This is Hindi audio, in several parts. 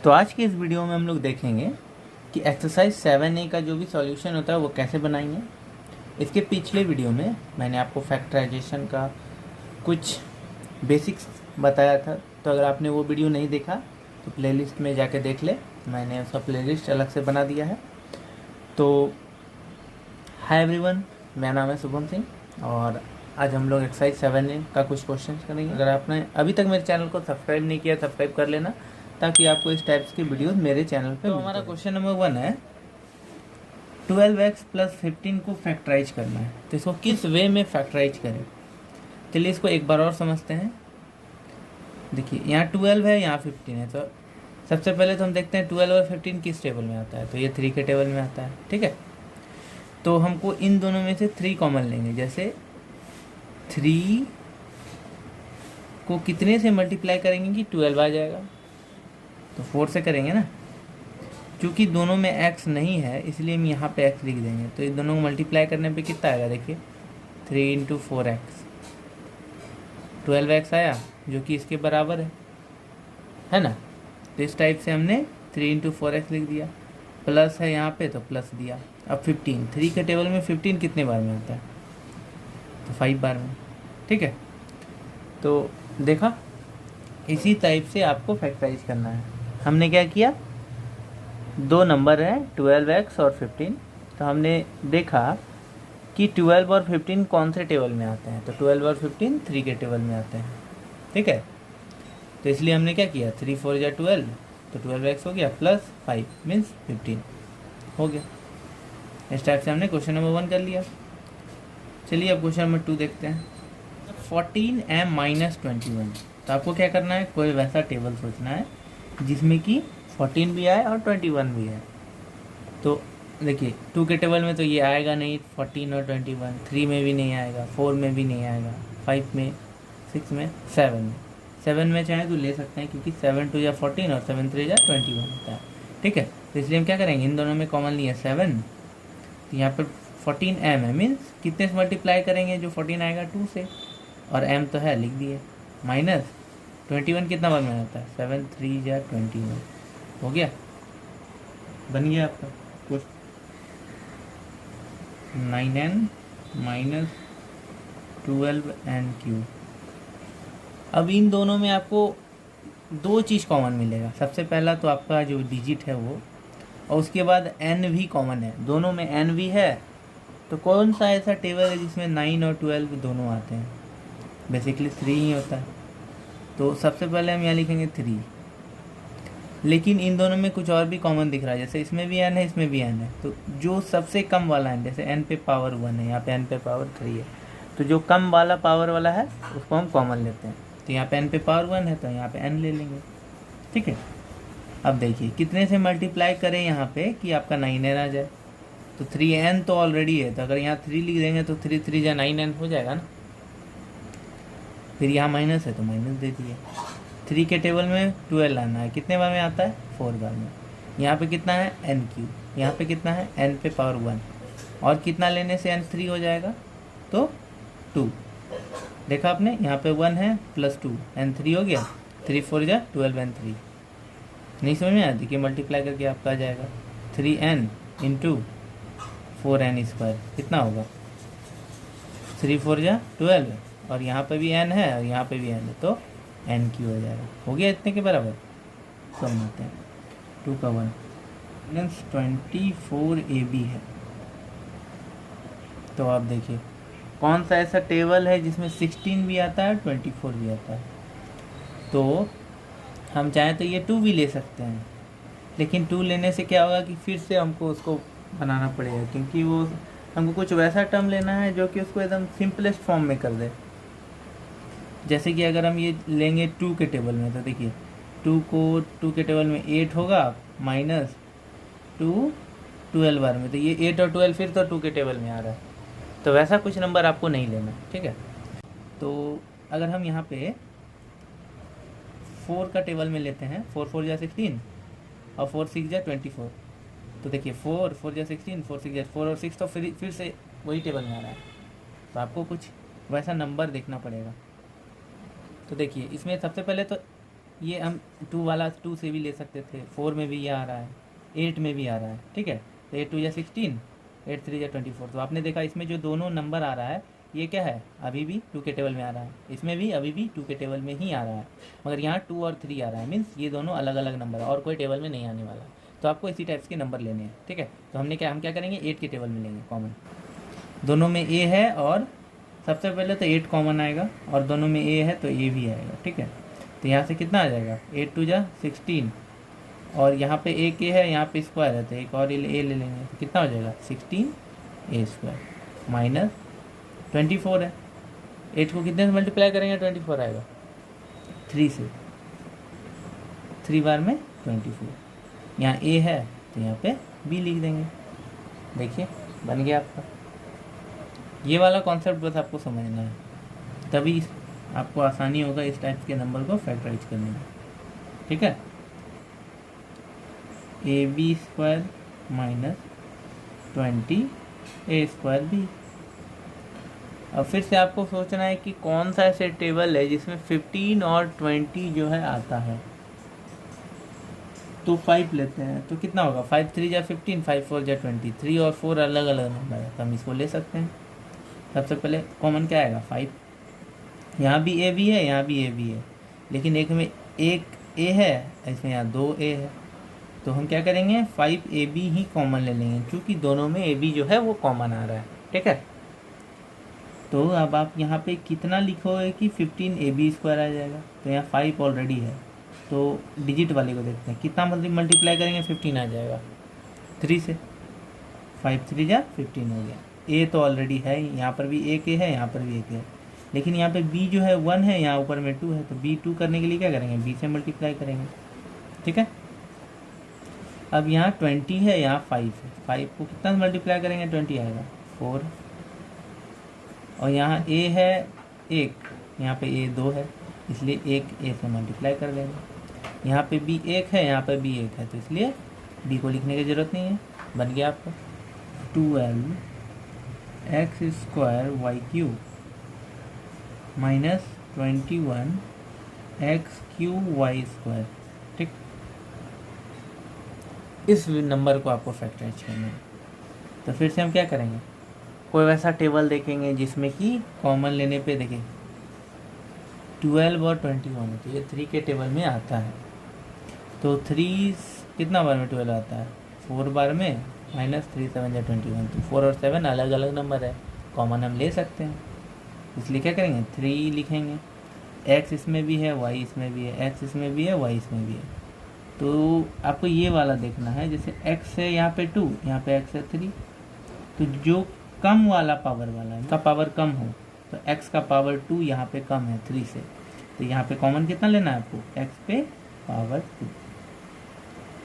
तो आज की इस वीडियो में हम लोग देखेंगे कि एक्सरसाइज 7A का जो भी सॉल्यूशन होता है वो कैसे बनाएंगे। इसके पिछले वीडियो में मैंने आपको फैक्टराइजेशन का कुछ बेसिक्स बताया था, तो अगर आपने वो वीडियो नहीं देखा तो प्लेलिस्ट में जाके देख ले, मैंने उसका प्लेलिस्ट अलग से बना दिया है। तो हाय एवरीवन, मेरा नाम है शुभम सिंह और आज हम लोग एक्सरसाइज 7A का कुछ क्वेश्चन करेंगे। अगर आपने अभी तक मेरे चैनल को सब्सक्राइब नहीं किया, सब्सक्राइब कर लेना ताकि आपको इस टाइप्स की वीडियोस मेरे चैनल पे। तो हमारा क्वेश्चन नंबर 1 है 12x प्लस 15 को फैक्टराइज करना है, तो इसको किस वे में फैक्टराइज करें। चलिए इसको एक बार और समझते हैं। देखिए यहाँ 12 है, यहाँ 15 है, तो सबसे पहले तो हम देखते हैं 12 और 15 किस टेबल में आता है। तो ये 3 के टेबल में आता है, ठीक है। तो हमको इन दोनों में से 3 कॉमन लेंगे। जैसे 3 को कितने से मल्टीप्लाई करेंगे कि 12 आ जाएगा, तो 4 से करेंगे ना। क्योंकि दोनों में x नहीं है इसलिए हम यहाँ पे x लिख देंगे। तो इन दोनों को मल्टीप्लाई करने पे कितना आएगा, देखिए 3 इंटू 4x 12x आया, जो कि इसके बराबर है ना। तो इस टाइप से हमने 3 इंटू 4x लिख दिया, प्लस है यहाँ पे तो प्लस दिया। अब 15, 3 के टेबल में 15 कितने बार में आता है, तो 5 बार में, ठीक है। तो देखा, इसी टाइप से आपको फैक्टराइज करना है। हमने क्या किया, दो नंबर हैं 12x और 15, तो हमने देखा कि 12 और 15 कौन से टेबल में आते हैं। तो 12 और 15 3 के टेबल में आते हैं, ठीक है। तो इसलिए हमने क्या किया, 3 4 या 12, तो 12x हो गया प्लस 5 मीन्स 15 हो गया। इस टाइप से हमने क्वेश्चन नंबर 1 कर लिया। चलिए अब क्वेश्चन नंबर 2 देखते हैं। 14m माइनस 21, तो आपको क्या करना है, कोई वैसा टेबल सोचना है जिसमें कि 14 भी आए और 21 भी है। तो देखिए 2 के टेबल में तो ये आएगा नहीं, 14 और 21, 3 में भी नहीं आएगा, 4 में भी नहीं आएगा, 5 में, 6 में, 7 में चाहे तो ले सकते हैं क्योंकि 7 2 या 14 और 7 3 या 21 होता है, ठीक है। तो इसलिए हम क्या करेंगे, इन दोनों में कॉमन लिया 7, तो यहाँ पर 14m है, मीन्स कितने से मल्टीप्लाई करेंगे, जो 14 आएगा 2 से, और m तो है लिख दिए, माइनस 21 कितना बार में आता है, 7 3 या 21 हो गया, बन गया आपका कुछ 9n माइनस 12n3। अब इन दोनों में आपको दो चीज़ कॉमन मिलेगा। सबसे पहला तो आपका जो डिजिट है वो, और उसके बाद n भी कॉमन है, दोनों में n भी है। तो कौन सा ऐसा टेबल है जिसमें 9 और 12 दोनों आते हैं, बेसिकली 3 ही होता है। तो सबसे पहले हम यहाँ लिखेंगे 3, लेकिन इन दोनों में कुछ और भी कॉमन दिख रहा है, जैसे इसमें भी n है, इसमें भी n है। तो जो सबसे कम वाला है, जैसे n पे पावर 1 है, यहाँ पे n पे पावर 3 है, तो जो कम वाला पावर वाला है उसको हम कॉमन लेते हैं। तो यहाँ पे n पे पावर 1 है तो यहाँ पे n ले लेंगे, ठीक है। अब देखिए कितने से मल्टीप्लाई करें यहाँ पे कि आपका 9n आ जाए। तो 3n तो ऑलरेडी है, तो अगर यहाँ 3 लिख देंगे तो 3 3 या 9n हो जाएगा ना। फिर यहाँ माइनस है तो माइनस दे दिए। 3 के टेबल में 12 आना है, कितने बार में आता है, 4 बार में। यहाँ पे कितना है, n3, यहाँ पे कितना है, n पे पावर 1, और कितना लेने से n 3 हो जाएगा, तो 2। देखा आपने, यहाँ पे 1 है प्लस 2, n 3 हो गया, 3 4 या 12 n 3। नहीं समझ में आती कि मल्टीप्लाई करके आपका आ जाएगा 3n इंटू 4n स्क्वायर, कितना होगा 3 4 या 12, और यहाँ पे भी n है और यहाँ पे भी n है, तो n3 हो जाएगा। हो गया इतने के बराबर। समझते हैं 2 का 1 मीन्स 24ab है। तो आप देखिए कौन सा ऐसा टेबल है जिसमें 16 भी आता है 24 भी आता है। तो हम चाहें तो ये 2 भी ले सकते हैं, लेकिन 2 लेने से क्या होगा कि फिर से हमको उसको बनाना पड़ेगा, क्योंकि वो हमको कुछ वैसा टर्म लेना है जो कि उसको एकदम सिंपलेस्ट फॉर्म में कर दे। जैसे कि अगर हम ये लेंगे 2 के टेबल में, तो देखिए 2 को 2 के टेबल में 8 होगा, माइनस 2 12 बार में, तो ये 8 और 12 फिर तो 2 के टेबल में आ रहा है। तो वैसा कुछ नंबर आपको नहीं लेना, ठीक है। तो अगर हम यहाँ पे 4 का टेबल में लेते हैं, 4 4 या 16 और 4 6 या 24, तो देखिए 4 4 या 16, 4 6 या 4 और 6, तो फिर से वही टेबल में आ रहा है। तो आपको कुछ वैसा नंबर देखना पड़ेगा। तो देखिए इसमें सबसे पहले तो ये हम 2 वाला 2 से भी ले सकते थे, 4 में भी ये आ रहा है, 8 में भी आ रहा है, ठीक है। तो 8 2 या 16, 8 3 या 24। तो आपने देखा इसमें जो दोनों नंबर आ रहा है ये क्या है, अभी भी 2 के टेबल में आ रहा है, इसमें भी अभी भी 2 के टेबल में ही आ रहा है, मगर यहाँ 2 और 3 आ रहा है, मीन्स ये दोनों अलग अलग नंबर है और कोई टेबल में नहीं आने वाला। तो आपको इसी टाइप्स के नंबर लेने हैं, ठीक है। तो हम क्या करेंगे, 8 के टेबल में लेंगे कॉमन, दोनों में ए है और सबसे पहले तो 8 कॉमन आएगा और दोनों में ए है तो ए भी आएगा, ठीक है। तो यहाँ से कितना आ जाएगा, 8 2 जा 16, और यहाँ पे ए के है, यहाँ पे स्क्वायर है तो एक और ए ले लेंगे, तो कितना हो जाएगा 16 ए स्क्वायर माइनस 24 है। 8 को कितने से मल्टीप्लाई करेंगे, 24 आएगा, 3 से, 3 बार में 24। यहाँ ए है तो यहाँ पे बी लिख देंगे, देखिए बन गया आपका। ये वाला कॉन्सेप्ट बस आपको समझना है, तभी आपको आसानी होगा इस टाइप के नंबर को फैक्टराइज करने में, ठीक है। A b square minus 20 a square b. अब फिर से आपको सोचना है कि कौन सा ऐसे टेबल है जिसमें 15 और 20 जो है आता है। तो 5 लेते हैं तो कितना होगा, 5 3 जा 15, 5 4 जा 20, 3 और 4 अलग अलग नंबर है तो हम इसको ले सकते हैं। सबसे पहले कॉमन क्या आएगा, 5। यहाँ भी ए बी है, यहाँ भी ए बी है, लेकिन एक में एक ए है, इसमें यहाँ 2 ए है, तो हम क्या करेंगे 5 ए बी ही कॉमन ले लेंगे, क्योंकि दोनों में ए बी जो है वो कॉमन आ रहा है, ठीक है। तो अब आप यहाँ पे कितना लिखोगे कि 15 ए बी स्क्वायर आ जाएगा, तो यहाँ 5 ऑलरेडी है, तो डिजिट वाले को देखते हैं कितना मल्टीप्लाई करेंगे, 15 आ जाएगा 3 से, 5 3 जा 15 हो गया। ए तो ऑलरेडी है, यहाँ पर भी एक ए है, यहाँ पर भी एक है, लेकिन यहाँ पे बी जो है 1 है, यहाँ ऊपर में 2 है, तो बी 2 करने के लिए क्या करेंगे, बी से मल्टीप्लाई करेंगे, ठीक है। अब यहाँ 20 है, यहाँ 5 है, 5 को कितना मल्टीप्लाई करेंगे, 20 आएगा 4, और यहाँ ए है 1, यहाँ पे ए 2 है, इसलिए 1 ए से मल्टीप्लाई कर देंगे। यहाँ पे बी 1 है, यहाँ पे बी 1 है, तो इसलिए बी को लिखने की ज़रूरत नहीं है, बन गया आपका 12 x square y q minus 21 x q y square, ठीक। इस नंबर को आपको फैक्टराइज करना है, तो फिर से हम क्या करेंगे, कोई वैसा टेबल देखेंगे जिसमें कि कॉमन लेने पे देखें 12 और 21 तो ये 3 के टेबल में आता है, तो 3 कितना बार में 12 आता है, 4 बार में, माइनस 3 7 या 21, तो 4 और 7 अलग अलग नंबर है, कॉमन हम ले सकते हैं, इसलिए क्या करेंगे 3 लिखेंगे। एक्स इसमें भी है, वाई इसमें भी है, एक्स इसमें भी है, वाई इसमें भी है, तो आपको ये वाला देखना है, जैसे एक्स है यहाँ पे 2, यहाँ पे एक्स है 3, तो जो कम वाला पावर वाला है, का पावर कम हो, तो x का पावर 2 यहाँ पे कम है 3 से, तो यहाँ पे कॉमन कितना लेना है आपको, x पे पावर 2,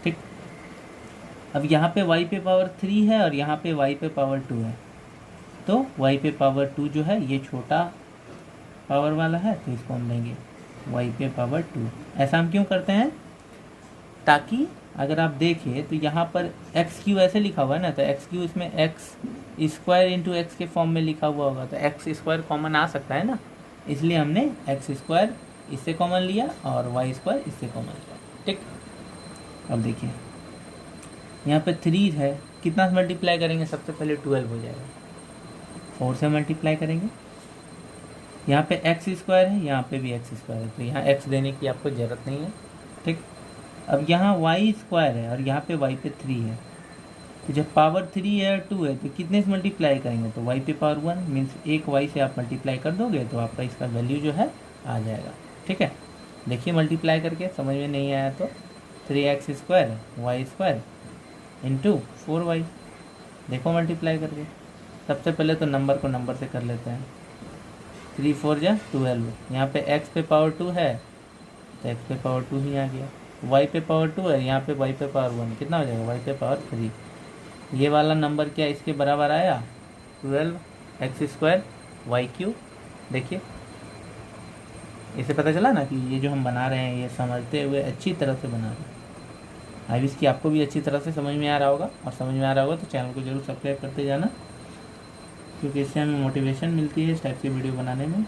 ठीक। अब यहाँ पे y पे पावर 3 है और यहाँ पे y पे पावर 2 है, तो y पे पावर 2 जो है ये छोटा पावर वाला है, तो इसको हम लेंगे y पे पावर 2। ऐसा हम क्यों करते हैं, ताकि अगर आप देखें तो यहाँ पर एक्स क्यू ऐसे लिखा हुआ है ना, तो एक्स क्यू इसमें एक्स स्क्वायर इंटू एक्स के फॉर्म में लिखा हुआ होगा, तो एक्स स्क्वायर कॉमन आ सकता है ना, इसलिए हमने एक्स स्क्वायर इससे कॉमन लिया और वाई स्क्वायर इससे कॉमन लिया, ठीक। अब देखिए यहाँ पे 3 है, कितना से मल्टीप्लाई करेंगे, सबसे पहले 12 हो जाएगा, 4 से मल्टीप्लाई करेंगे, यहाँ पे एक्स स्क्वायर है, यहाँ पे भी एक्स स्क्वायर है, तो यहाँ एक्स देने की आपको ज़रूरत नहीं है, ठीक। अब यहाँ वाई स्क्वायर है और यहाँ पे वाई पे 3 है, तो जब पावर 3 है और 2 है तो कितने से मल्टीप्लाई करेंगे, तो वाई पे पावर 1 मीन्स एक वाई से आप मल्टीप्लाई कर दोगे तो आपका इसका वैल्यू जो है आ जाएगा, ठीक है। देखिए मल्टीप्लाई करके, समझ में नहीं आया तो 3x square Y square into 4y, देखो मल्टीप्लाई करके। सबसे पहले तो नंबर को नंबर से कर लेते हैं, 3 4 जा 12, यहाँ पे x पे पावर 2 है तो x पे पावर 2 ही आ गया, y पे पावर 2 है, यहाँ पे y पे पावर 1, कितना हो जाएगा y पे पावर 3। ये वाला नंबर क्या इसके बराबर आया, 12 एक्स स्क्वायर वाई क्यू। देखिए इससे पता चला ना कि ये जो हम बना रहे हैं ये समझते हुए अच्छी तरह से बना रहे हैं। आई विश कि आपको भी अच्छी तरह से समझ में आ रहा होगा, और समझ में आ रहा होगा तो चैनल को जरूर सब्सक्राइब करते जाना, क्योंकि इससे हमें मोटिवेशन मिलती है इस टाइप की वीडियो बनाने में।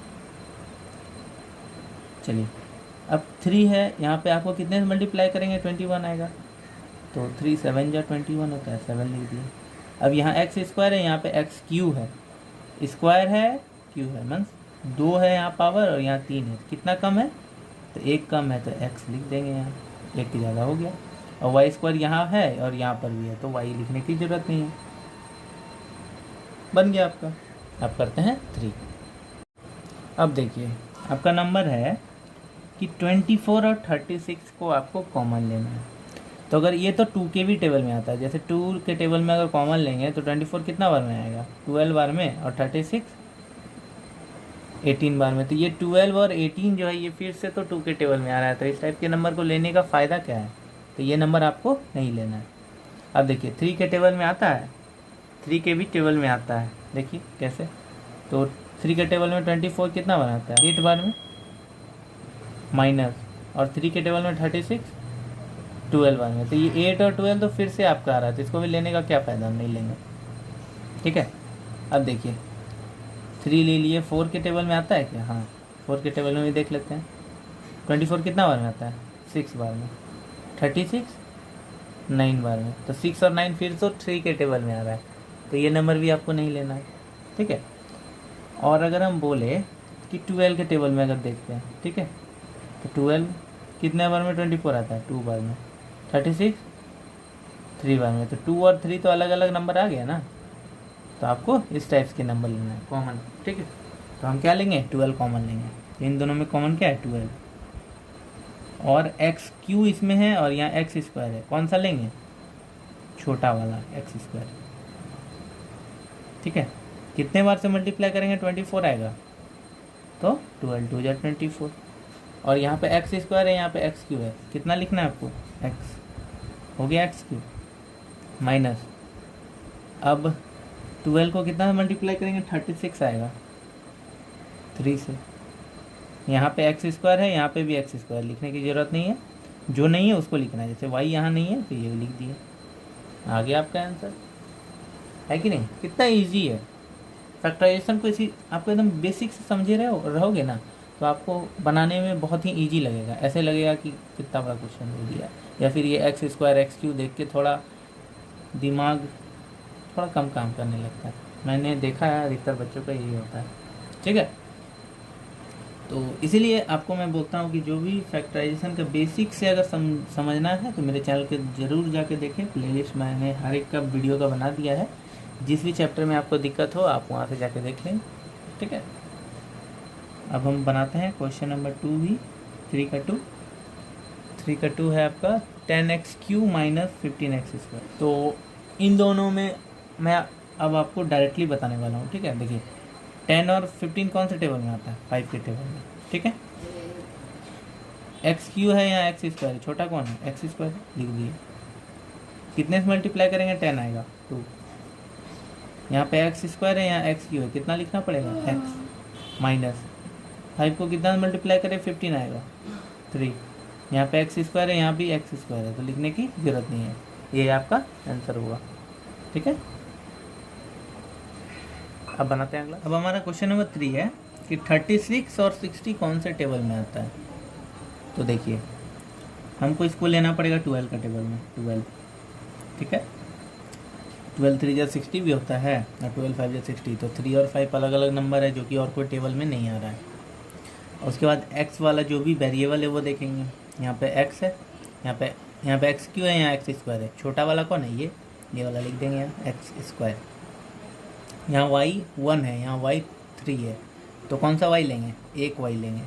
चलिए अब 3 है, यहाँ पे आपको कितने से मल्टीप्लाई करेंगे 21 आएगा, तो 3 7 जा 21 होता है, 7 लिख दिए। अब यहाँ एक्स स्क्वायर है, यहाँ पे एक्स क्यू है, स्क्वायर है क्यू है, मीन्स 2 है यहाँ पावर और यहाँ 3 है, कितना कम है तो 1 कम है, तो एक्स लिख देंगे यहाँ, 1 की ज़्यादा हो गया। और वाई स्क्वायर यहाँ है और यहाँ पर भी है, तो वाई लिखने की ज़रूरत नहीं है, बन गया आपका। अब करते हैं 3। अब देखिए आपका नंबर है कि 24 और 36 को आपको कॉमन लेना है। तो अगर ये तो 2 के भी टेबल में आता है, जैसे 2 के टेबल में अगर कॉमन लेंगे तो 24 कितना बार में आएगा 12 बार में, और 36 18 बार में। तो ये 12 और 18 जो है ये फिर से तो 2 के टेबल में आ रहा है, तो इस टाइप के नंबर को लेने का फ़ायदा क्या है, तो ये नंबर आपको नहीं लेना है। अब देखिए 3 के टेबल में आता है, 3 के भी टेबल में आता है, देखिए कैसे। तो 3 के टेबल में 24 कितना बार आता है 8 बार में माइनस, और 3 के टेबल में 36 12 बार में। तो ये 8 और 12 तो फिर से आपका आ रहा है, तो इसको भी लेने का क्या फ़ायदा, हम नहीं लेंगे, ठीक है। अब देखिए 3 ले लिए, 4 के टेबल में आता है क्या, हाँ 4 के टेबल में भी देख लेते हैं। 24 कितना बार में आता है 6 बार में, 36 9 बार में, तो 6 और 9 फिर तो 3 के टेबल में आ रहा है, तो ये नंबर भी आपको नहीं लेना है, ठीक है। और अगर हम बोले कि 12 के टेबल में अगर देखते हैं, ठीक है, तो 12 कितने बार में 24 आता है 2 बार में, 36 3 बार में, तो 2 और 3 तो अलग अलग नंबर आ गया ना, तो आपको इस टाइप्स के नंबर लेना है कॉमन, ठीक है। तो हम क्या लेंगे 12 कॉमन लेंगे, तो इन दोनों में कॉमन क्या है 12, और एक्स क्यू इसमें है और यहाँ एक्स स्क्वायर है, कौन सा लेंगे छोटा वाला एक्स स्क्वायर, ठीक है। कितने बार से मल्टीप्लाई करेंगे 24 आएगा, तो 12 2 जा 24, और यहाँ पे एक्स स्क्वायर है, यहाँ पे एक्स क्यू है, कितना लिखना है आपको एक्स, हो गया एक्स क्यू माइनस। अब 12 को कितना मल्टीप्लाई करेंगे 36 आएगा 3 से, यहाँ पे एक्स स्क्वायर है, यहाँ पे भी एक्स स्क्वायर, लिखने की ज़रूरत नहीं है, जो नहीं है उसको लिखना है, जैसे वाई यहाँ नहीं है तो ये लिख दिए, आ गया आपका आंसर, है कि नहीं। कितना इजी है फैक्टराइजेशन को, इसी आपको एकदम बेसिक से समझे रहोगे ना, तो आपको बनाने में बहुत ही ईजी लगेगा, ऐसे लगेगा कि कितना बड़ा क्वेश्चन हो दिया, या फिर ये एक्स स्क्वायर एक्स क्यू देख के थोड़ा दिमाग थोड़ा कम काम करने लगता है, मैंने देखा है अधिकतर बच्चों का यही होता है, ठीक है। तो इसीलिए आपको मैं बोलता हूँ कि जो भी फैक्टराइजेशन का बेसिक से अगर समझना है तो मेरे चैनल के ज़रूर जाके देखें, प्लेलिस्ट मैंने हर एक का वीडियो का बना दिया है, जिस भी चैप्टर में आपको दिक्कत हो आप वहाँ से जाके देख लें, ठीक है। अब हम बनाते हैं क्वेश्चन नंबर 2 भी, 3 का 2 है आपका 10x³ माइनस 15x²। तो इन दोनों में मैं अब आपको डायरेक्टली बताने वाला हूँ, ठीक है। देखिए 10 और 15 कौन से टेबल में आता है 5 के टेबल में, ठीक है। x³ है यहाँ x² है, छोटा कौन है x² लिख दिए, कितने से मल्टीप्लाई करेंगे 10 आएगा 2, यहाँ पे x² है यहाँ x³ है, कितना लिखना पड़ेगा x माइनस 5 को कितना मल्टीप्लाई करें 15 आएगा 3, यहाँ पे x² है यहाँ भी x² है, तो लिखने की ज़रूरत नहीं है, ये आपका आंसर हुआ, ठीक है। अब बनाते हैं अगला। अब हमारा क्वेश्चन नंबर 3 है कि 36 और 60 कौन से टेबल में आता है। तो देखिए हमको इसको लेना पड़ेगा 12 का टेबल में, 12, ठीक है। 12 3 जा 60 भी होता है और 12 5 जा 60, तो 3 और 5 अलग अलग नंबर है जो कि और कोई टेबल में नहीं आ रहा है। और उसके बाद x वाला जो भी वेरिएबल है वो देखेंगे, यहाँ पे x है, यहाँ पे x³ है, यहाँ x² है, छोटा वाला कौन है ये वाला लिख देंगे यहाँ x², यहाँ y 1 है, यहाँ y 3 है, तो कौन सा y लेंगे एक y लेंगे,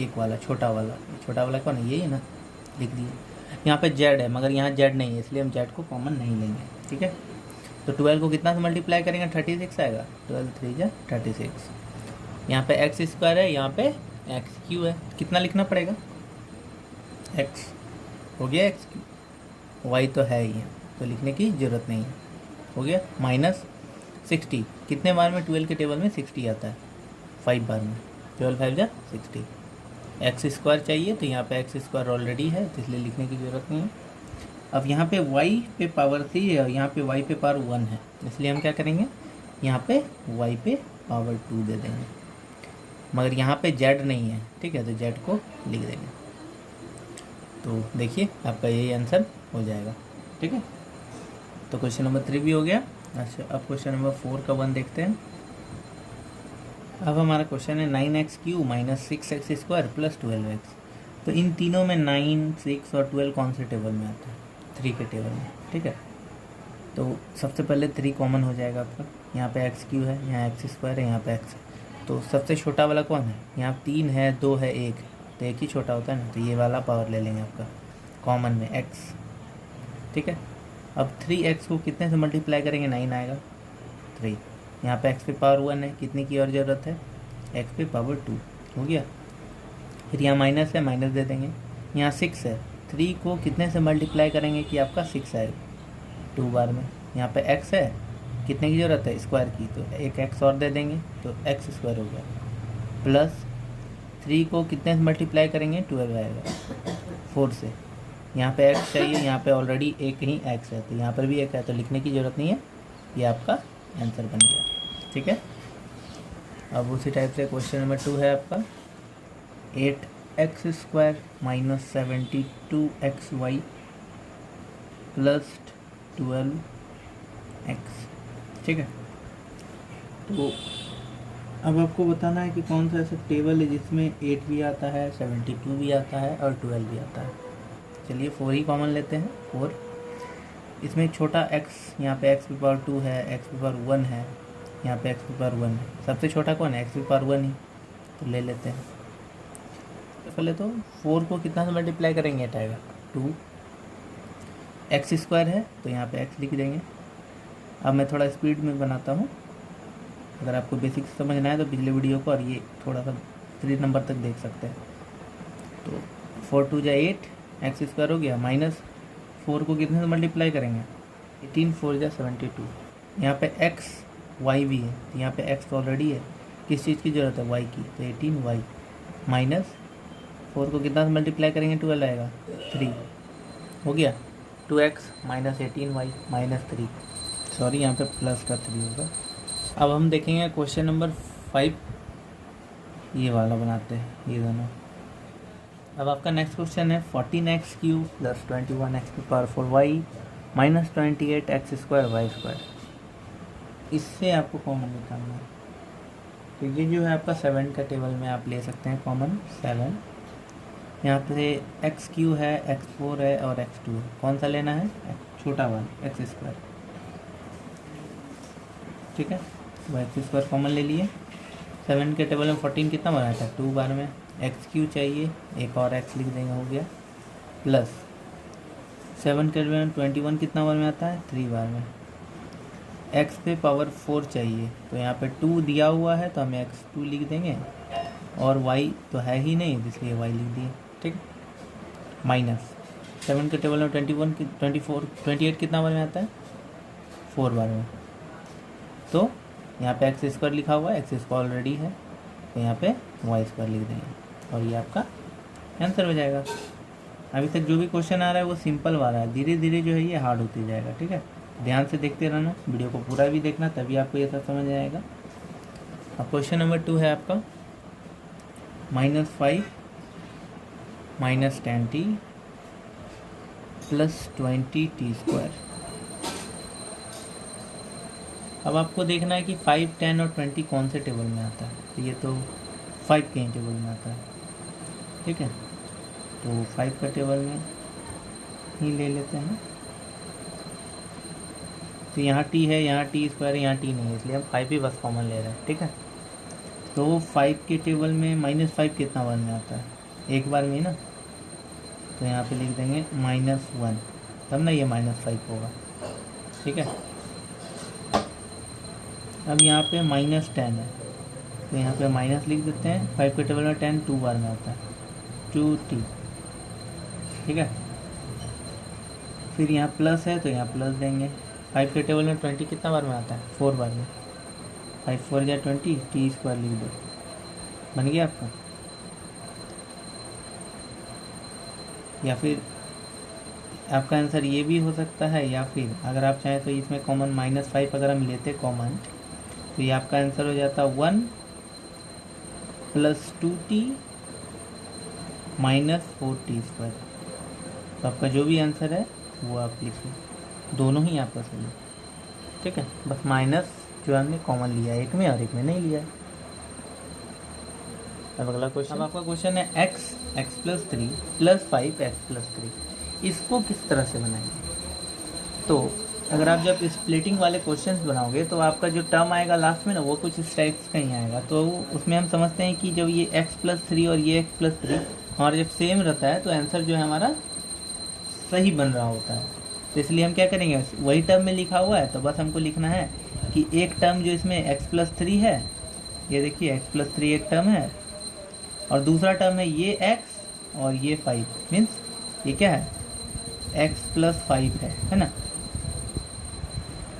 एक वाला छोटा वाला कौन है यही ना, लिख दिए। यहाँ पे z है मगर यहाँ z नहीं है, इसलिए हम z को कॉमन नहीं लेंगे, ठीक है। तो 12 को कितना से मल्टीप्लाई करेंगे 36 आएगा, 12 3 जा 36, यहाँ पे x² है, यहाँ पे x³ है, कितना लिखना पड़ेगा x, हो गया x³ y तो है ही है तो लिखने की ज़रूरत नहीं है, हो गया माइनस 60, कितने बार में 12 के टेबल में 60 आता है 5 बार में, 12 5 जा 60, x² चाहिए तो यहाँ पे x² ऑलरेडी है तो इसलिए लिखने की ज़रूरत नहीं है। अब यहाँ पे y पे पावर 3 है और यहाँ पे y पे पावर 1 है, इसलिए हम क्या करेंगे यहाँ पे y पे पावर 2 दे देंगे, मगर यहाँ पे z नहीं है, ठीक है, तो z को लिख देंगे, तो देखिए आपका यही आंसर हो जाएगा। ठीक है, तो क्वेश्चन नंबर 3 भी हो गया। अच्छा, अब क्वेश्चन नंबर 4 का 1 देखते हैं। अब हमारा क्वेश्चन है 9x³ - 6x² + 12x। तो इन तीनों में 9, 6 और 12 कौन से टेबल में आता है? 3 के टेबल में। ठीक है, तो सबसे पहले 3 कॉमन हो जाएगा आपका। यहाँ पे x³ है, यहाँ x² है, यहाँ पे x है। तो सबसे छोटा वाला कौन है? यहाँ 3 है, 2 है, 1 है, तो एक ही छोटा होता है ना, तो ये वाला पावर ले लेंगे आपका कॉमन में x। ठीक है, अब 3x को कितने से मल्टीप्लाई करेंगे? 9 आएगा, 3। यहाँ पे x पे पावर 1 है, कितने की और ज़रूरत है? x पे पावर 2 हो गया। फिर यहाँ माइनस है, माइनस दे देंगे। यहाँ 6 है, 3 को कितने से मल्टीप्लाई करेंगे कि आपका 6 आएगा? 2 बार में। यहाँ पे x है, कितने की ज़रूरत है? स्क्वायर की, तो एक x और दे देंगे तो x² हो गया। प्लस 3 को कितने से मल्टीप्लाई करेंगे? 12 आएगा 4 से। यहाँ पे x चाहिए, यहाँ पे ऑलरेडी एक ही x है, तो यहाँ पर भी एक है, तो लिखने की ज़रूरत नहीं है, ये आपका आंसर बन गया। ठीक है, अब उसी टाइप से क्वेश्चन नंबर 2 है आपका 8x² - 72xy + 12x। ठीक है, तो अब आपको बताना है कि कौन सा ऐसा टेबल है जिसमें 8 भी आता है, 72 भी आता है और 12 भी आता है। चलिए 4 ही कॉमन लेते हैं, 4। इसमें छोटा x, यहाँ पे x पे पावर 2 है, x पे पावर 1 है, यहाँ पे x पे पावर 1 है। सबसे छोटा कौन है? x पे पावर 1 ही, तो ले लेते हैं। तो पहले तो 4 को कितना से मल्टीप्लाई करेंगे? हटाएगा 2। x² है, तो यहाँ पे x लिख देंगे। अब मैं थोड़ा स्पीड में बनाता हूँ, अगर आपको बेसिक समझना है तो पिछले वीडियो को और ये थोड़ा सा 3 नंबर तक देख सकते हैं। तो 4 2 = 8, x² हो गया, माइनस 4 को कितने से मल्टीप्लाई करेंगे? 18 4 = 72। यहाँ पे x y भी है, तो यहाँ पे x ऑलरेडी है, किस चीज़ की ज़रूरत है? y की, तो 18y माइनस 4 को कितना से मल्टीप्लाई करेंगे? 12 आएगा, 3 हो गया। 2x - 18y - 3, सॉरी यहाँ पे प्लस का 3 होगा। अब हम देखेंगे क्वेश्चन नंबर 5, ये वाला बनाते हैं ये दोनों। अब आपका नेक्स्ट क्वेश्चन है 14x³ + 21x⁴y - 28x² y²। इससे आपको कॉमन निकालना है, तो ये जो है आपका 7 का टेबल में आप ले सकते हैं कॉमन 7। यहाँ पे x³ है, x4 है और x2 है। कौन सा लेना है? छोटा वाला x²। ठीक है, तो x² कॉमन ले लिए। 7 के टेबल में 14 कितना बना था? 2 बार में। x³ चाहिए, एक और x लिख देंगे, हो गया। प्लस 7 के टेबल में 21 कितना बार में आता है? 3 बार में। x पे पावर 4 चाहिए, तो यहाँ पे 2 दिया हुआ है, तो हमें x2 लिख देंगे, और y तो है ही नहीं, इसलिए y लिख दिए। ठीक, माइनस 7 के टेबल में 28 कितना बार में आता है? 4 बार में। तो यहाँ पे x² लिखा हुआ है, x² ऑलरेडी है, तो यहाँ पे y² लिख देंगे, और ये आपका आंसर हो जाएगा। अभी तक जो भी क्वेश्चन आ रहा है वो सिंपल वाला है, धीरे धीरे जो है ये हार्ड होती जाएगा। ठीक है, ध्यान से देखते रहना, वीडियो को पूरा भी देखना, तभी आपको ये सब समझ आएगा। अब क्वेश्चन नंबर 2 है आपका -5 - 10t + 20t²। अब आपको देखना है कि 5, 10 और 20 कौन से टेबल में आता है। तो ये तो 5 के टेबल में आता है। ठीक है, तो 5 का टेबल में ही ले लेते हैं। तो यहाँ t है, यहाँ t² है, यहाँ t नहीं है, इसलिए हम 5 ही बस कॉमन ले रहे हैं। ठीक है, तो 5 के टेबल में -5 कितना बार में आता है? एक बार में ही ना, तो यहाँ पे लिख देंगे -1, तब ना ये -5 होगा। ठीक है, अब यहाँ पे -10 है, तो यहाँ पे माइनस लिख देते हैं। 5 के टेबल में 10 2 बार में आता है, 2t। ठीक है, फिर यहाँ प्लस है, तो यहाँ प्लस देंगे। 5 के टेबल में 20 कितना बार में आता है? 4 बार में। 5 4 = 20, t² लिख दो, बन गया आपका। या फिर आपका आंसर ये भी हो सकता है, या फिर अगर आप चाहें तो इसमें कॉमन -5 अगर हम लेते कॉमन, तो ये आपका आंसर हो जाता 1 + 2t - 4t²। तो आपका जो भी आंसर है वो आप लिखिए, दोनों ही आपका सही है। ठीक है, बस माइनस जो हमने कॉमन लिया है, एक में और एक में नहीं लिया है। अब अगला क्वेश्चन, अब आपका क्वेश्चन है x plus 3 plus 5 x plus 3, इसको किस तरह से बनाएंगे। तो अगर आप जब स्प्लिटिंग वाले क्वेश्चंस बनाओगे तो आपका जो टर्म आएगा लास्ट में ना, वो कुछ इस टाइप्स का ही आएगा। तो उसमें हम समझते हैं कि जब ये x प्लस 3 और ये x प्लस 3 हमारा जब सेम रहता है तो आंसर जो है हमारा सही बन रहा होता है। तो इसलिए हम क्या करेंगे, वही टर्म में लिखा हुआ है तो बस हमको लिखना है कि एक टर्म जो इसमें x प्लस 3 है, ये देखिए x प्लस 3 एक टर्म है, और दूसरा टर्म है ये x और ये 5, मीन्स ये क्या है, x प्लस 5 है ना।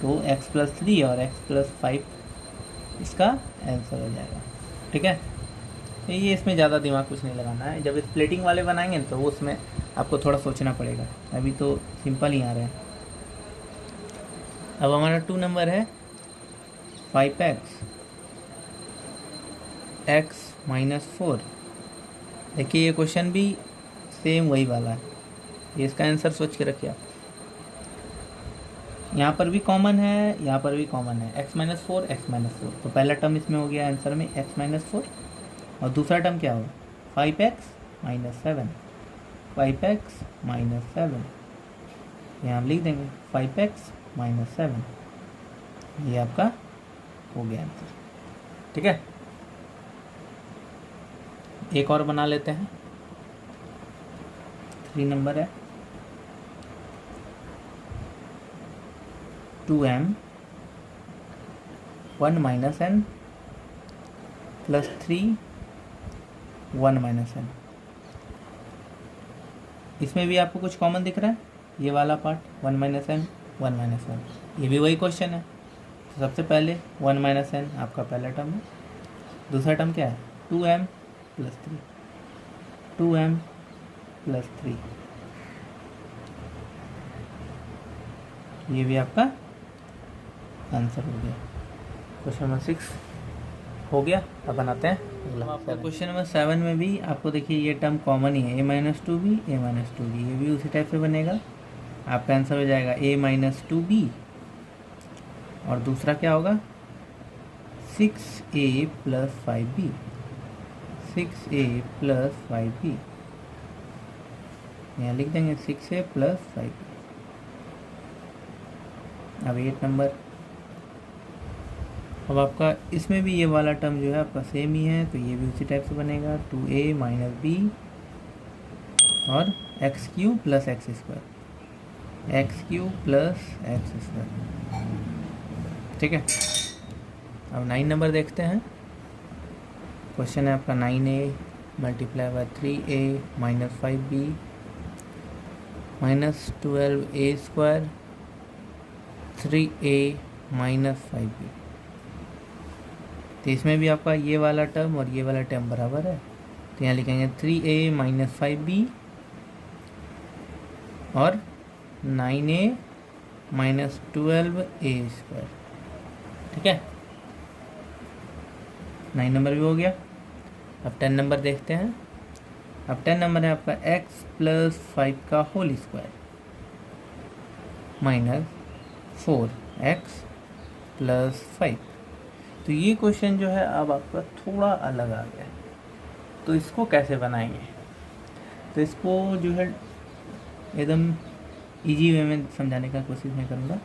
तो x प्लस 3 और x प्लस 5 इसका आंसर हो जाएगा। ठीक है, तो ये इसमें ज़्यादा दिमाग कुछ नहीं लगाना है। जब स्प्लिटिंग वाले बनाएंगे तो उसमें आपको थोड़ा सोचना पड़ेगा, अभी तो सिंपल ही आ रहे हैं। अब हमारा 2 नंबर है 5x माइनस 4। देखिए ये क्वेश्चन भी सेम वही वाला है, ये इसका आंसर सोच के रखिए आप। यहाँ पर भी कॉमन है, यहाँ पर भी कॉमन है, x माइनस 4 x माइनस 4। तो पहला टर्म इसमें हो गया आंसर में x माइनस 4, और दूसरा टर्म क्या होगा 5x माइनस 7, 5x माइनस 7, यहाँ हम लिख देंगे 5x माइनस 7, ये आपका हो गया आंसर। ठीक है, एक और बना लेते हैं, 3 नंबर है 2m 1 minus n plus 3 1 minus n। इसमें भी आपको कुछ कॉमन दिख रहा है, ये वाला part 1 minus n 1 minus n, ये भी वही क्वेश्चन है। तो सबसे पहले 1 माइनस n आपका पहला टर्म है, दूसरा टर्म क्या है 2m प्लस 3, 2m प्लस 3, ये भी आपका आंसर हो गया। क्वेश्चन नंबर 6 हो गया। अब बनाते हैं अगला। आपका क्वेश्चन नंबर 7 में भी आपको देखिए ये टर्म कॉमन ही है, a minus 2b a minus 2b, ये भी उसी टाइप से बनेगा। आपका आंसर हो जाएगा a माइनस 2b, और दूसरा क्या होगा 6a plus 5b, 6a plus 5b, यहाँ लिख देंगे 6a प्लस 5b। अब 8 नंबर, अब आपका इसमें भी ये वाला टर्म जो है आपका सेम ही है, तो ये भी उसी टाइप से बनेगा 2a माइनस b और x cube plus x square, x cube plus x square. ठीक है, अब 9 नंबर देखते हैं। क्वेश्चन है आपका 9a multiply by 3a minus 5b minus 12a square 3a minus 5b। तो इसमें भी आपका ये वाला टर्म और ये वाला टर्म बराबर है, तो यहाँ लिखेंगे 3a माइनस 5b और 9a माइनस 12a स्क्वायर। ठीक है, 9 नंबर भी हो गया। अब 10 नंबर देखते हैं। अब 10 नंबर है आपका x प्लस 5 का whole square minus 4x plus 5। तो ये क्वेश्चन जो है अब आपका थोड़ा अलग आ गया, तो इसको कैसे बनाएंगे। तो इसको जो है एकदम इजी वे में समझाने का कोशिश मैं करूँगा।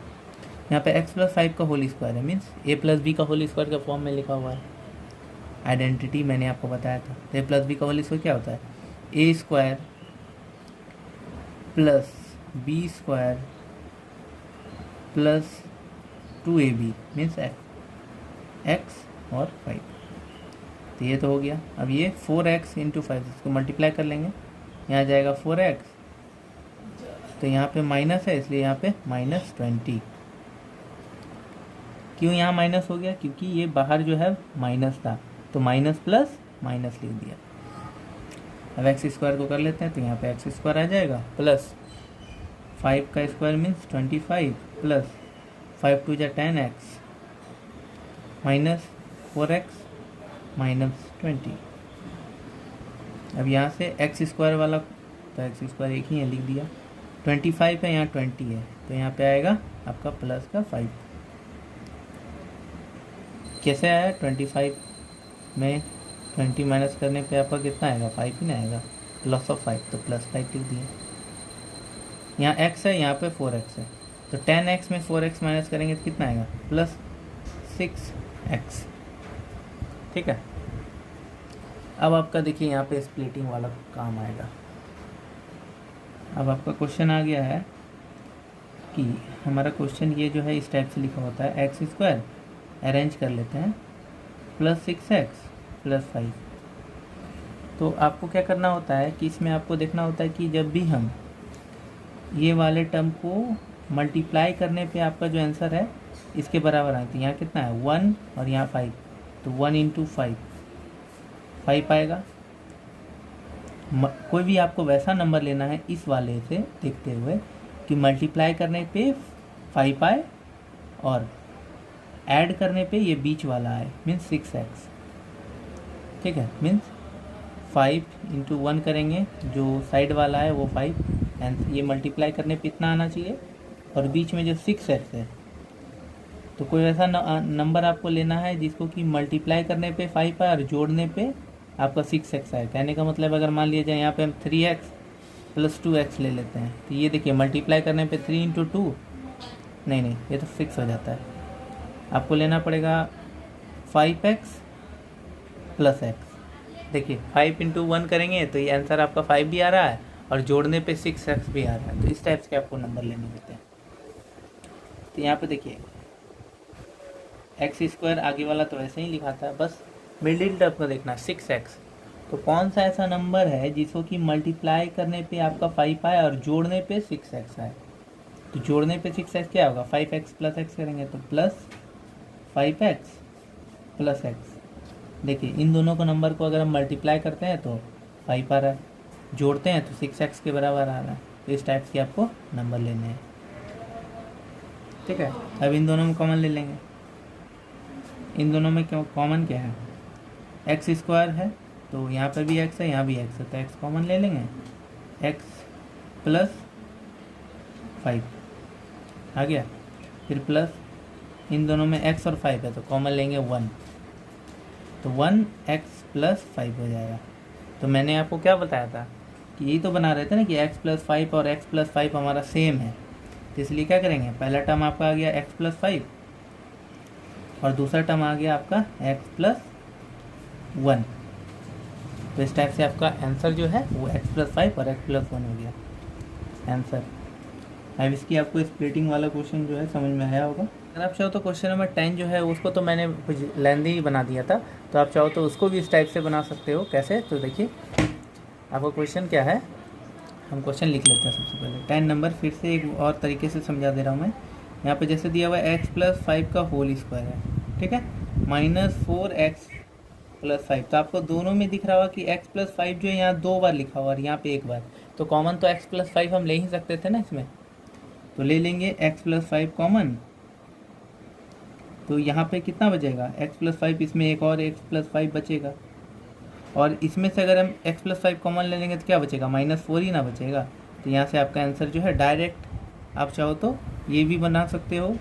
यहाँ पे x प्लस 5 का होल स्क्वायर है, मीन्स a प्लस बी का होल स्क्वायर का फॉर्म में लिखा हुआ है। आइडेंटिटी मैंने आपको बताया था, तो a प्लस बी का होल स्क्वायर क्या होता है a square plus b square plus 2ab means x और 5। तो ये तो हो गया। अब ये 4x इंटू 5 इसको मल्टीप्लाई कर लेंगे, यहाँ जाएगा 4x, तो यहाँ पे माइनस है इसलिए यहाँ पे माइनस 20। क्यों यहाँ माइनस हो गया, क्योंकि ये बाहर जो है माइनस था, तो माइनस प्लस माइनस लिख दिया। अब एक्स स्क्वायर को कर लेते हैं, तो यहाँ पे एक्स स्क्वायर आ जाएगा प्लस 5 का स्क्वायर मीन्स 25 प्लस 5 टू जा 10x माइनस 4x माइनस 20। अब यहाँ से एक्स स्क्वायर वाला, तो एक्स स्क्वायर एक ही है लिख दिया, 25 है, यहाँ 20 है, तो यहाँ पे आएगा आपका प्लस का 5। कैसे आया? 25 में 20 माइनस करने पे आपका कितना आएगा? 5 ही ना आएगा, प्लस ऑफ 5, तो प्लस 5 लिख दिए। यहाँ x है, यहाँ पे 4x है, तो 10x में 4x माइनस करेंगे तो कितना आएगा? Plus 6x। ठीक है, अब आपका देखिए यहाँ पे स्प्लिटिंग वाला काम आएगा। अब आपका क्वेश्चन आ गया है कि हमारा क्वेश्चन ये जो है इस टाइप से लिखा होता है, एक्स स्क्वायर अरेंज कर लेते हैं प्लस 6x प्लस 5। तो आपको क्या करना होता है कि इसमें आपको देखना होता है कि जब भी हम ये वाले टर्म को मल्टीप्लाई करने पे आपका जो आंसर है इसके बराबर आती है। यहाँ कितना है? 1 और यहाँ 5, तो 1 इंटू 5 आएगा। कोई भी आपको वैसा नंबर लेना है इस वाले से देखते हुए कि मल्टीप्लाई करने पे 5 आए और ऐड करने पे ये बीच वाला आए, मीन्स 6x। ठीक है, मीन्स 5 इंटू 1 करेंगे, जो साइड वाला है वो 5, एंड ये मल्टीप्लाई करने पे इतना आना चाहिए, और बीच में जो 6x है, तो कोई ऐसा नंबर आपको लेना है जिसको कि मल्टीप्लाई करने पे 5 आए और जोड़ने पे आपका 6x आए। कहने का मतलब अगर मान लिया जाए यहाँ पे हम 3x प्लस 2x ले लेते हैं, तो ये देखिए मल्टीप्लाई करने पे 3 इंटू 2, नहीं ये तो 6 हो जाता है। आपको लेना पड़ेगा 5x प्लस x। देखिए 5 इंटू 1 करेंगे तो ये आंसर आपका 5 भी आ रहा है और जोड़ने पे 6x भी आ रहा है। तो इस टाइप के आपको नंबर लेने होते हैं। तो यहाँ पे देखिए एक्स स्क्वायर आगे वाला तो ऐसे ही लिखा था, बस मिडिल टर्म का देखना 6x। तो कौन सा ऐसा नंबर है जिसको कि मल्टीप्लाई करने पे आपका 5 आए और जोड़ने पे 6x आए? तो जोड़ने पे 6x क्या होगा? 5x प्लस x करेंगे तो प्लस 5x प्लस x। देखिए इन दोनों को नंबर को अगर हम मल्टीप्लाई करते हैं तो 5 आ रहा है, जोड़ते हैं तो 6x के बराबर आ रहा है। तो इस टाइप के आपको नंबर लेने हैं। ठीक है, अब इन दोनों में कॉमन ले लेंगे। इन दोनों में क्यों कॉमन क्या है? एक्स स्क्वायर है, तो यहाँ पे भी x है, यहाँ भी x है, तो x कॉमन ले लेंगे, x प्लस 5 आ गया। फिर प्लस इन दोनों में x और 5 है, तो कॉमन लेंगे 1, तो 1x प्लस 5 हो जाएगा। तो मैंने आपको क्या बताया था कि यही तो बना रहे थे ना कि x प्लस 5 और x प्लस 5 हमारा सेम है। तो इसलिए क्या करेंगे, पहला टर्म आपका आ गया x प्लस 5 और दूसरा टर्म आ गया आपका x प्लस 1। तो इस टाइप से आपका आंसर जो है वो x प्लस 5 और x प्लस 1 हो गया आंसर। अब इसकी आपको स्प्लिटिंग वाला क्वेश्चन जो है समझ में आया होगा। अगर आप चाहो तो क्वेश्चन नंबर 10 जो है उसको तो मैंने कुछ लेंदी ही बना दिया था, तो आप चाहो तो उसको भी इस टाइप से बना सकते हो। कैसे? तो देखिए आपका क्वेश्चन क्या है, हम क्वेश्चन लिख लेते हैं सबसे पहले। 10 नंबर फिर से एक और तरीके से समझा दे रहा हूँ मैं। यहाँ पे जैसे दिया हुआ है x प्लस 5 का होल स्क्वायर है, ठीक है, माइनस 4x प्लस 5। तो आपको दोनों में दिख रहा होगा कि x प्लस 5 जो है यहाँ 2 बार लिखा हुआ और यहाँ पे 1 बार, तो कॉमन तो x प्लस 5 हम ले ही सकते थे ना इसमें, तो ले लेंगे x प्लस 5 कॉमन। तो यहाँ पे कितना बचेगा? x प्लस 5, इसमें एक और x प्लस 5 बचेगा, और इसमें से अगर हम x प्लस 5 कॉमन ले लेंगे तो क्या बचेगा? -4 ही ना बचेगा। तो यहाँ से आपका आंसर जो है डायरेक्ट आप चाहो तो ये भी बना सकते हो,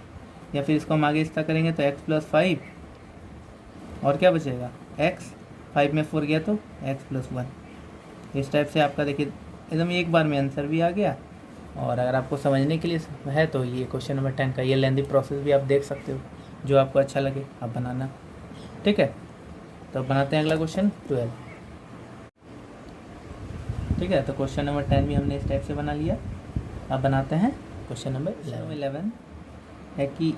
या फिर इसको हम आगे इस तरह करेंगे तो x प्लस 5 और क्या बचेगा? x, 5 में 4 गया तो x प्लस 1। इस टाइप से आपका देखिए एकदम एक बार में आंसर भी आ गया। और अगर आपको समझने के लिए है तो ये क्वेश्चन नंबर 10 का ये लेंदी प्रोसेस भी आप देख सकते हो, जो आपको अच्छा लगे आप बनाना। ठीक है, तो बनाते हैं अगला क्वेश्चन 12। ठीक है, तो क्वेश्चन नंबर 10 भी हमने इस टाइप से बना लिया। अब बनाते हैं क्वेश्चन नंबर 11 है कि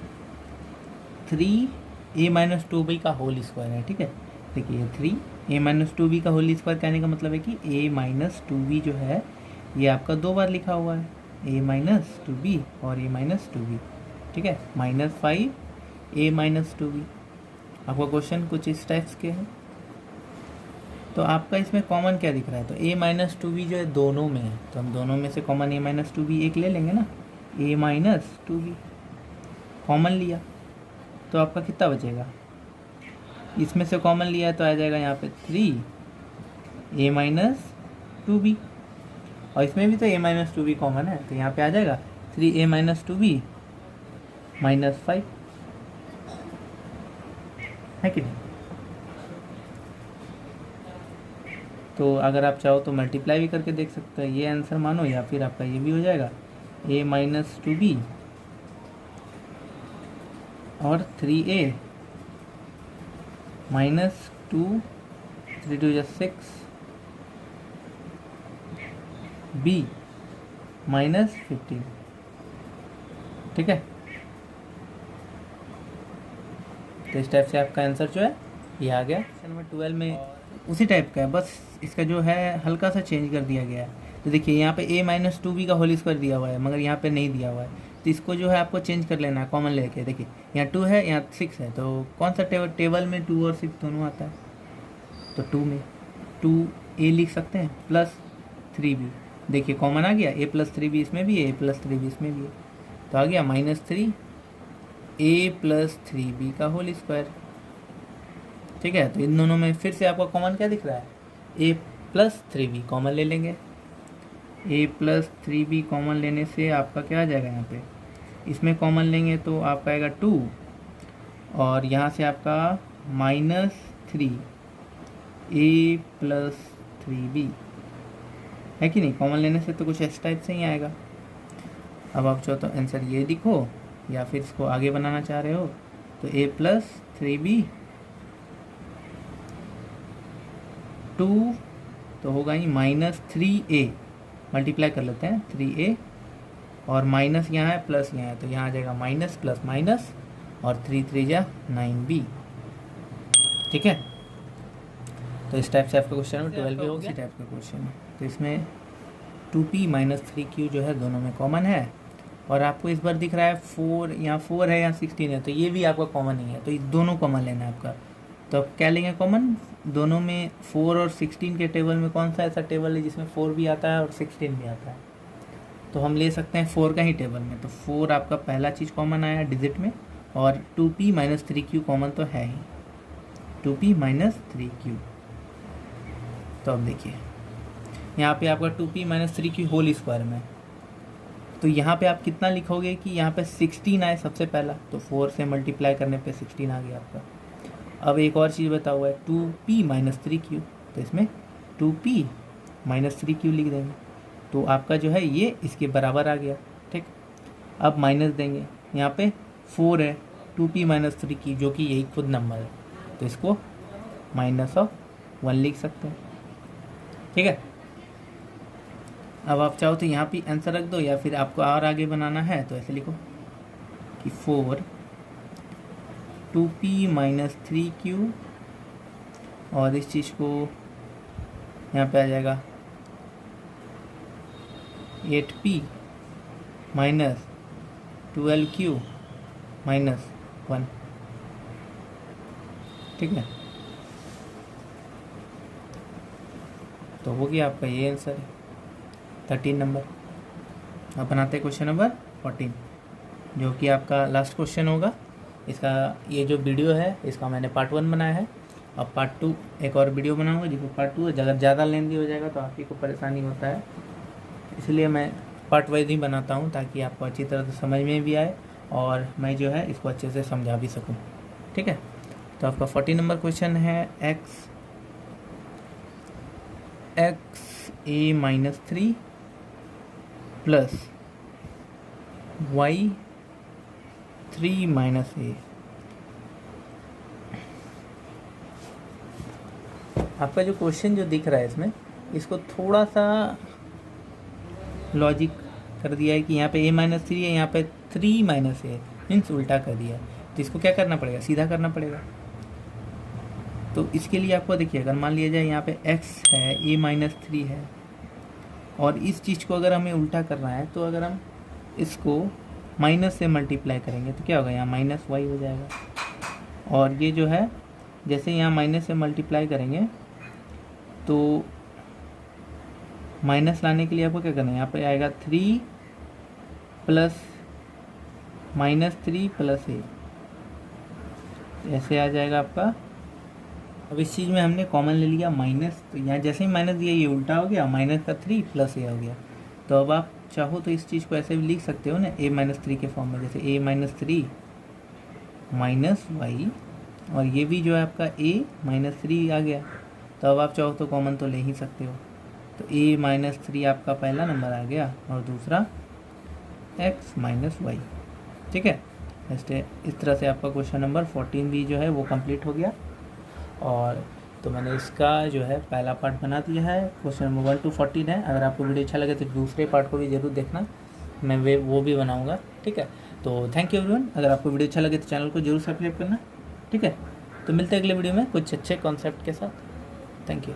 3a माइनस 2b का होल स्क्वायर है। ठीक है, देखिए 3a माइनस 2b का होल स्क्वायर कहने का मतलब है कि a माइनस 2b जो है ये आपका 2 बार लिखा हुआ है, a माइनस 2b और a माइनस 2b। ठीक है, -5a माइनस 2b। आपका क्वेश्चन कुछ इस टाइप्स के हैं। तो आपका इसमें कॉमन क्या दिख रहा है? तो a माइनस 2b जो है दोनों में है, तो हम दोनों में से कॉमन a माइनस 2b एक ले लेंगे ना, a माइनस 2b कॉमन लिया तो आपका कितना बचेगा? इसमें से कॉमन लिया है तो आ जाएगा यहाँ पे 3a माइनस 2b। और इसमें भी तो a minus two b common है, तो यहाँ पे आ जाएगा 3a माइनस टू बी -5, है कि नहीं। तो अगर आप चाहो तो मल्टीप्लाई भी करके देख सकते हो, ये आंसर मानो, या फिर आपका ये भी हो जाएगा a माइनस टू बी और 3a माइनस 2, 3 2 6 b -15, ठीक है। तो इस टाइप से आपका आंसर जो है ये आ गया। क्वेश्चन नंबर 12 में उसी टाइप का है, बस इसका जो है हल्का सा चेंज कर दिया गया है। तो देखिए यहाँ पे a माइनस टू बी का होल स्क्वायर दिया हुआ है, मगर यहाँ पे नहीं दिया हुआ है, तो इसको जो है आपको चेंज कर लेना है कॉमन लेके। देखिए यहाँ 2 है, यहाँ 6 है, तो कौन सा टेबल में 2 और 6 दोनों आता है, तो 2 में 2a लिख सकते हैं प्लस 3b। देखिए कॉमन आ गया, a प्लस 3b इसमें भी है, a प्लस 3b इसमें भी है, तो आ गया -3a प्लस 3b का होल स्क्वायर, ठीक है। तो इन दोनों में फिर से आपको कॉमन क्या दिख रहा है, a प्लस 3b कॉमन ले लेंगे। a प्लस 3b कॉमन लेने से आपका क्या आ जाएगा, यहाँ पे इसमें कॉमन लेंगे तो आपका आएगा 2, और यहाँ से आपका -3a प्लस 3b, है कि नहीं। कॉमन लेने से तो कुछ इस टाइप से ही आएगा। अब आप चाहो तो आंसर ये लिखो, या फिर इसको आगे बनाना चाह रहे हो तो a प्लस 3b 2 तो होगा ही -3a, मल्टीप्लाई कर लेते हैं 3a, और माइनस यहाँ है प्लस यहाँ है, तो यहाँ आ जाएगा माइनस प्लस माइनस, और 3 3 जा 9b, ठीक है। तो इस टाइप से आपका क्वेश्चन नंबर 12 भी हो गया। इसी टाइप का क्वेश्चन है, तो इसमें 2p माइनस 3q जो है दोनों में कॉमन है, और आपको इस बार दिख रहा है 4, यहाँ 4 है, यहाँ 16 है, तो ये भी आपका कॉमन नहीं है, तो ये दोनों कॉमन लेना है आपका। तो अब क्या लेंगे कॉमन, दोनों में 4 और 16 के टेबल में कौन सा ऐसा टेबल है जिसमें 4 भी आता है और 16 भी आता है, तो हम ले सकते हैं 4 का ही टेबल में। तो 4 आपका पहला चीज़ कॉमन आया डिजिट में, और 2p माइनस 3q कॉमन तो है ही, 2p माइनस 3q। तो अब देखिए यहाँ पे आपका 2p minus 3q whole square में, तो यहाँ पे आप कितना लिखोगे कि यहाँ पे 16 आए सबसे पहला, तो 4 से मल्टीप्लाई करने पे 16 आ गया आपका। अब एक और चीज़ बता हुआ है 2p माइनस 3q, तो इसमें 2p माइनस 3q लिख देंगे, तो आपका जो है ये इसके बराबर आ गया, ठीक। अब माइनस देंगे, यहाँ पे 4 है, 2p माइनस 3q जो कि यही खुद नंबर है, तो इसको -1 लिख सकते हैं, ठीक है। अब आप चाहो तो यहाँ पे आंसर रख दो, या फिर आपको और आगे बनाना है तो ऐसे लिखो कि 4 2p माइनस 3q, और इस चीज़ को यहाँ पे आ जाएगा 8p माइनस 12q माइनस 1, ठीक है। तो हो गया आपका ये आंसर है 13 नंबर। अब बनाते हैं क्वेश्चन नंबर 14, जो कि आपका लास्ट क्वेश्चन होगा। इसका ये जो वीडियो है इसका मैंने पार्ट 1 बनाया है, अब पार्ट 2 एक और वीडियो बनाऊंगा जिसको पार्ट 2 अगर ज़्यादा लेंदी हो जाएगा तो आप ही को परेशानी होता है, इसलिए मैं पार्ट वाइज ही बनाता हूँ ताकि आपको अच्छी तरह से समझ में भी आए और मैं जो है इसको अच्छे से समझा भी सकूँ, ठीक है। तो आपका 14 नंबर क्वेश्चन है x a minus 3 plus y 3 minus a। आपका जो क्वेश्चन जो दिख रहा है इसमें, इसको थोड़ा सा लॉजिक कर दिया है कि यहाँ पे a माइनस 3 है, यहाँ पे 3 माइनस a, मीन्स उल्टा कर दिया है। तो इसको क्या करना पड़ेगा, सीधा करना पड़ेगा। तो इसके लिए आपको देखिए, अगर मान लिया जाए यहाँ पे x है, a माइनस 3 है, और इस चीज़ को अगर हमें उल्टा करना है तो अगर हम इसको माइनस से मल्टीप्लाई करेंगे तो क्या होगा, यहाँ माइनस y हो जाएगा। और ये जो है जैसे यहाँ माइनस से मल्टीप्लाई करेंगे तो माइनस लाने के लिए आपको क्या करना है, यहाँ पे आएगा 3 प्लस माइनस 3 प्लस a, ऐसे आ जाएगा आपका अब इस चीज़ में हमने कॉमन ले लिया माइनस, तो यहाँ जैसे ही माइनस दिया ये उल्टा हो गया, माइनस का 3 प्लस ए हो गया। तो अब आप चाहो तो इस चीज़ को ऐसे भी लिख सकते हो ना, a-3 के फॉर्म में, जैसे a-3 माइनस वाई, और ये भी जो है आपका a-3 आ गया। तो अब आप चाहो तो कॉमन तो ले ही सकते हो। तो a-3 आपका पहला नंबर आ गया और दूसरा x-y। ठीक है, इस तरह से आपका क्वेश्चन नंबर 14 भी जो है वो कंप्लीट हो गया। और तो मैंने इसका जो है पहला पार्ट बना दिया है, क्वेश्चन नंबर 1 to 14 है। अगर आपको वीडियो अच्छा लगे तो दूसरे पार्ट को भी ज़रूर देखना, मैं वो भी बनाऊंगा। ठीक है, तो थैंक यू एवरीवन। अगर आपको वीडियो अच्छा लगे तो चैनल को जरूर सब्सक्राइब करना। ठीक है, तो मिलते हैं अगले वीडियो में कुछ अच्छे कॉन्सेप्ट के साथ। Thank you.